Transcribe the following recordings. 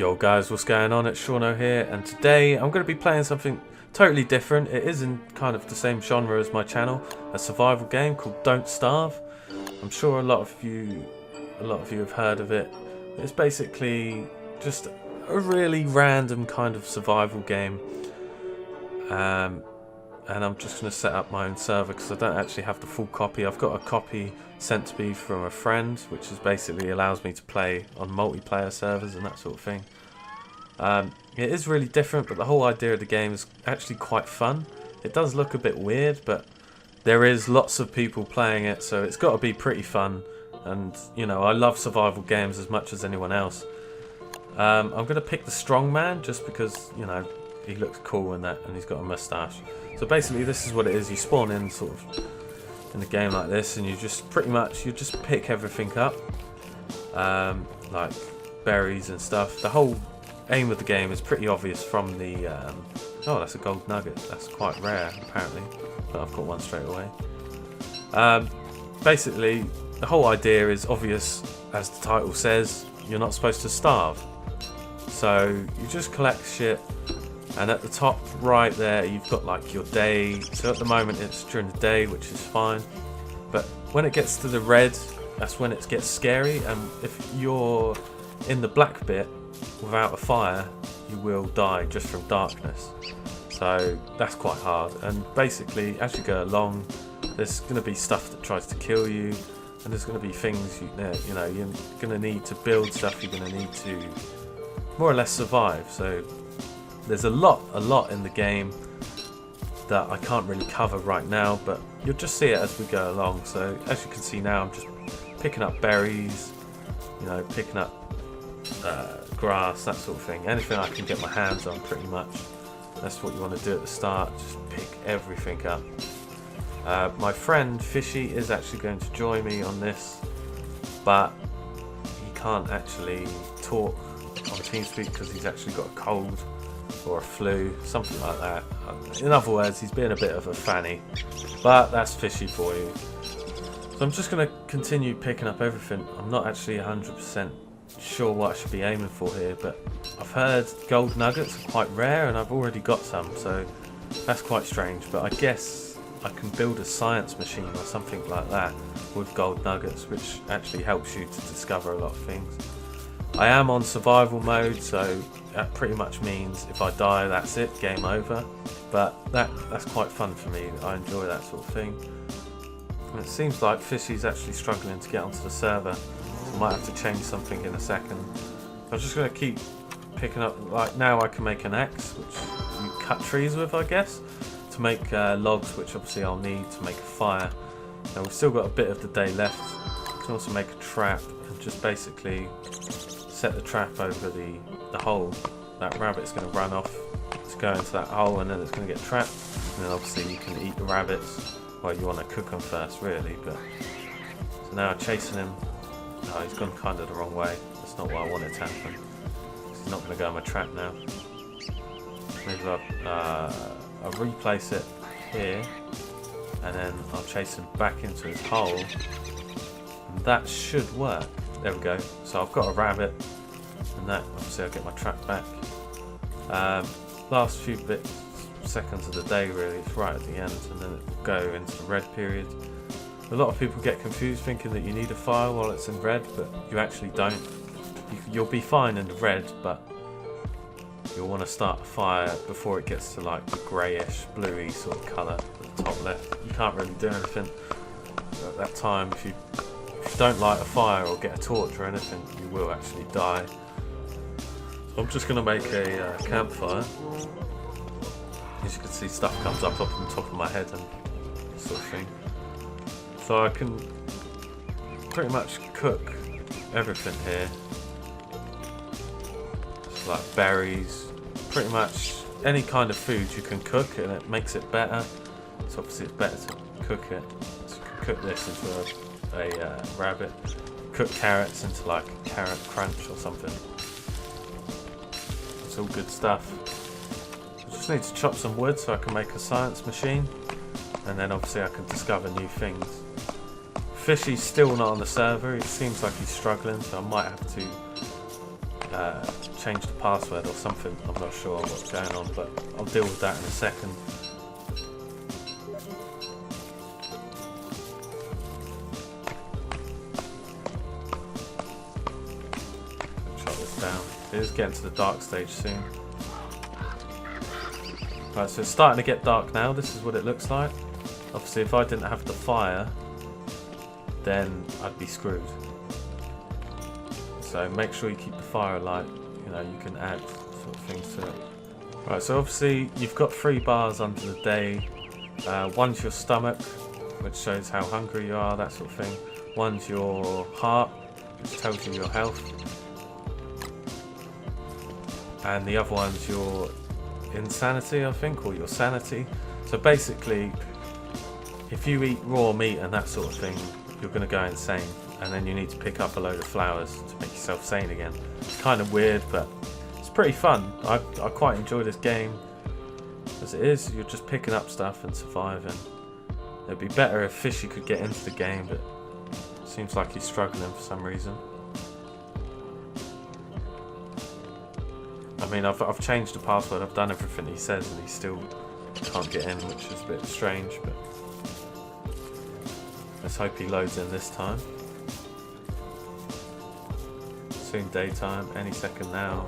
Yo guys, what's going on? It's Shauno here, and today I'm going to be playing something totally different. It is in kind of the same genre as my channel, a survival game called Don't Starve. I'm sure a lot of you have heard of it. It's basically just a really random kind of survival game. And I'm just going to set up my own server because I don't actually have the full copy. I've got a copy sent to me from a friend, which is basically allows me to play on multiplayer servers and that sort of thing. It is really different, but the whole idea of the game is actually quite fun. It does look a bit weird, but there is lots of people playing it, so it's got to be pretty fun. And, you know, I love survival games as much as anyone else. I'm going to pick the strongman just because, you know, he looks cool and that, and he's got a mustache. So basically this is what it is. You spawn in sort of in a game like this, and you just pretty much pick everything up, like berries and stuff. The whole aim of the game is pretty obvious from the oh, that's a gold nugget. That's quite rare apparently, but I've got one straight away. Basically the whole idea is obvious, as the title says. You're not supposed to starve, so you just collect shit. And at the top right there you've got like your day. So at the moment it's during the day, which is fine, but when it gets to the red, that's when it gets scary. And if you're in the black bit without a fire, you will die just from darkness. So that's quite hard. And basically as you go along, there's going to be stuff that tries to kill you, and there's going to be things you know you're going to need to build stuff. You're going to need to more or less survive. So there's a lot in the game that I can't really cover right now, but you'll just see it as we go along. So as you can see now, I'm just picking up berries, you know, picking up grass, that sort of thing. Anything I can get my hands on, pretty much. That's what you want to do at the start, just pick everything up. My friend Fishy is actually going to join me on this, but he can't actually talk on TeamSpeak because he's actually got a cold or a flu, something like that. In other words, he's been a bit of a fanny, but that's Fishy for you. So I'm just going to continue picking up everything. I'm not actually 100% sure what I should be aiming for here, but I've heard gold nuggets are quite rare, and I've already got some, so that's quite strange. But I guess I can build a science machine or something like that with gold nuggets, which actually helps you to discover a lot of things. I am on survival mode, so that pretty much means if I die, that's it, game over. But that's quite fun for me. I enjoy that sort of thing. And it seems like Fishy's actually struggling to get onto the server, so I might have to change something in a second. I'm just going to keep picking up. Like now I can make an axe, which you cut trees with, I guess, to make logs, which obviously I'll need to make a fire. Now we've still got a bit of the day left. I can also make a trap and just basically set the trap over the hole. That rabbit's going to run off to go into that hole, and then it's going to get trapped. And then obviously you can eat the rabbits. Well, you want to cook them first, really. But so now I'm chasing him. Oh, he's gone kind of the wrong way. That's not what I wanted to happen. He's not going to go in my trap now. Maybe I'll replace it here, and then I'll chase him back into his hole. And that should work. There we go. So I've got a rabbit, and that obviously I'll get my trap back. Last few seconds of the day, really. It's right at the end, and then it will go into the red period. A lot of people get confused thinking that you need a fire while it's in red, but you actually don't. You'll be fine in the red, but you'll want to start a fire before it gets to like the greyish, bluey sort of colour at the top left. You can't really do anything at that time. If you don't light a fire or get a torch or anything, you will actually die. So I'm just going to make a campfire. As you can see, stuff comes up on the top of my head and sort of thing. So I can pretty much cook everything here. Just like berries, pretty much any kind of food you can cook, and it makes it better. So obviously it's better to cook it. So you can cook this into a rabbit, cook carrots into like carrot crunch or something. It's all good stuff. I just need to chop some wood so I can make a science machine, and then obviously I can discover new things. Fishy's still not on the server. It seems like he's struggling, so I might have to changed the password or something. I'm not sure what's going on, but I'll deal with that in a second. Shut this down. It is getting to the dark stage soon. Right, so it's starting to get dark now. This is what it looks like. Obviously, if I didn't have the fire, then I'd be screwed. So make sure you keep the fire alight. You know, you can add sort of things to it. Right, so obviously you've got 3 bars under the day. One's your stomach, which shows how hungry you are, that sort of thing. One's your heart, which tells you your health. And the other one's your insanity, I think, or your sanity. So basically, if you eat raw meat and that sort of thing, you're going to go insane, and then you need to pick up a load of flowers to make yourself sane again. It's kind of weird, but it's pretty fun. I quite enjoy this game. As it is, you're just picking up stuff and surviving. It'd be better if Fishy could get into the game, but it seems like he's struggling for some reason. I mean, I've changed the password, I've done everything he says, and he still can't get in, which is a bit strange, but let's hope he loads in this time. Soon daytime, any second now.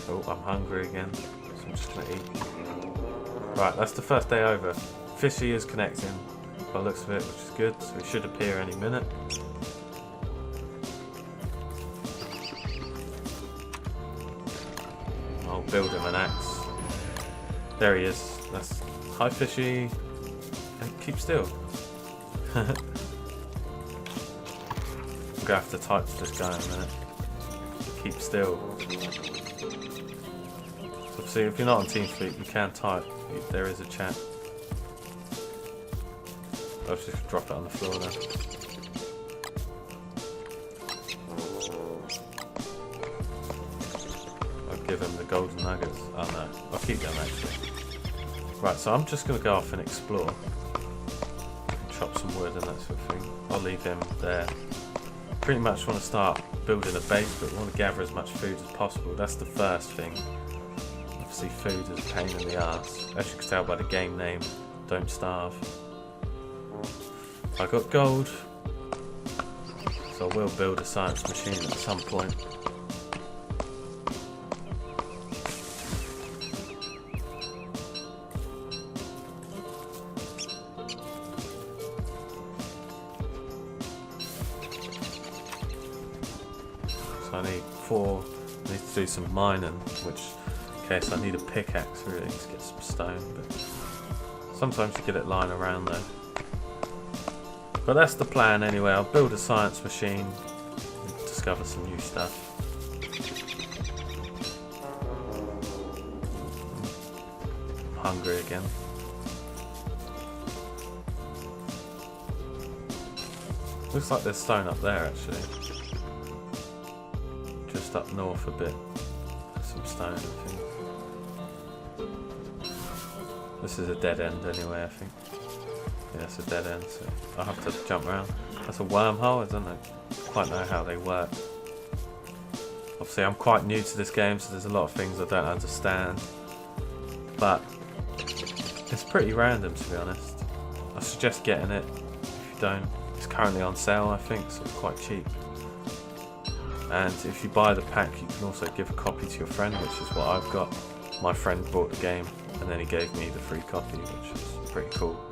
Oh, I'm hungry again, so I'm just gonna eat. Right, that's the first day over. Fishy is connecting by the looks of it, which is good, so he should appear any minute. I'll build him an axe. There he is. That's hi Fishy. And keep still. I'm gonna have to type to this guy in a minute. Keep still. So see, if you're not on TeamSpeak, you can type. There is a chat. I'll just drop it on the floor now. I'll give him the golden nuggets. Oh no, I'll keep them actually. Right, so I'm just gonna go off and explore. Chop some wood and that sort of thing. I'll leave him there. Pretty much want to start building a base, but we want to gather as much food as possible. That's the first thing. Obviously food is a pain in the arse. As you can tell by the game name, Don't Starve. I got gold, so I will build a science machine at some point. So I need 4, I need to do some mining, which in case I need a pickaxe really to get some stone, but sometimes you get it lying around though. But that's the plan anyway. I'll build a science machine and discover some new stuff. I'm hungry again. Looks like there's stone up there actually. Just up north a bit. There's some stone I think. This is a dead end anyway I think. Yeah, it's a dead end, so I'll have to jump around. That's a wormhole, I don't quite know how they work. Obviously I'm quite new to this game, so there's a lot of things I don't understand. But it's pretty random to be honest. I suggest getting it if you don't. It's currently on sale I think, so it's quite cheap. And if you buy the pack you can also give a copy to your friend, which is what I've got. My friend bought the game and then he gave me the free copy, which is pretty cool.